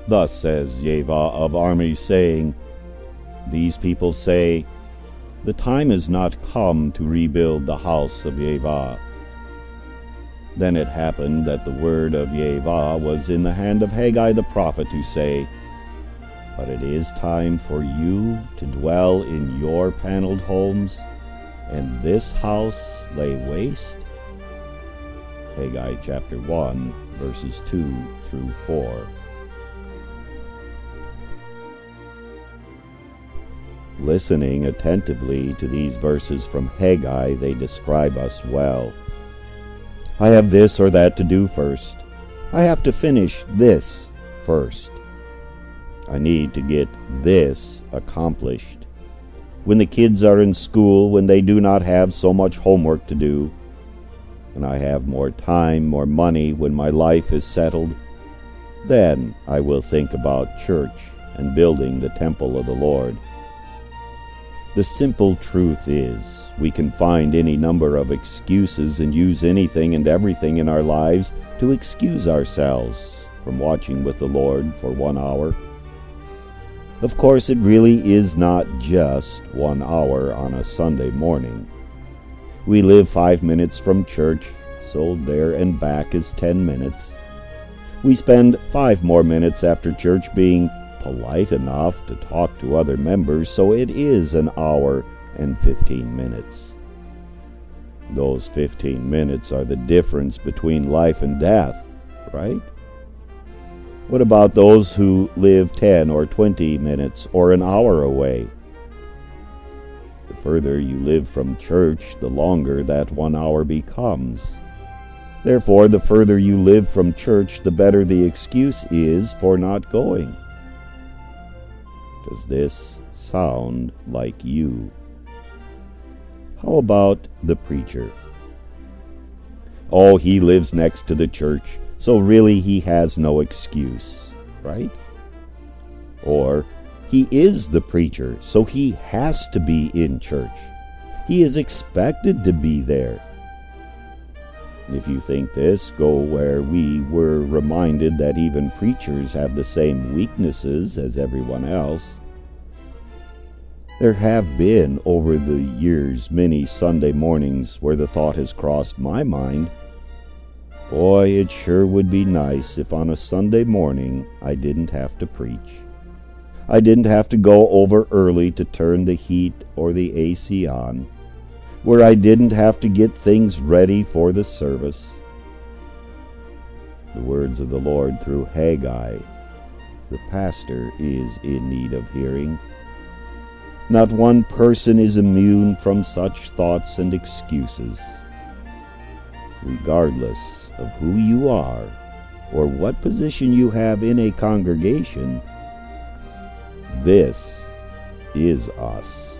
Thus says Yahweh of armies, saying, These people say, The time is not come to rebuild the house of Yahweh. Then it happened that the word of Yahweh was in the hand of Haggai the prophet to say, But it is time for you to dwell in your paneled homes, and this house lay waste. Haggai chapter 1, verses 2 through 4. Listening attentively to these verses from Haggai, they describe us well. I have this or that to do first. I have to finish this first. I need to get this accomplished. When the kids are in school, when they do not have so much homework to do, when I have more time, more money, when my life is settled, then I will think about church and building the temple of the Lord. The simple truth is, we can find any number of excuses and use anything and everything in our lives to excuse ourselves from watching with the Lord for 1 hour. Of course, it really is not just 1 hour on a Sunday morning. We live 5 minutes from church, so there and back is 10 minutes. We spend 5 more minutes after church being polite enough to talk to other members, so it is an hour and 15 minutes. Those 15 minutes are the difference between life and death, right? What about those who live 10 or 20 minutes or an hour away? The further you live from church, the longer that 1 hour becomes. Therefore, the further you live from church, the better the excuse is for not going. Does this sound like you? How about the preacher? Oh, he lives next to the church, so really he has no excuse, right? Or, he is the preacher, so he has to be in church. He is expected to be there. If you think this, go where we were reminded that even preachers have the same weaknesses as everyone else. There have been, over the years, many Sunday mornings where the thought has crossed my mind, boy, it sure would be nice if on a Sunday morning I didn't have to preach. I didn't have to go over early to turn the heat or the AC on, where I didn't have to get things ready for the service. The words of the Lord through Haggai, the pastor is in need of hearing. Not one person is immune from such thoughts and excuses. Regardless of who you are or what position you have in a congregation, this is us.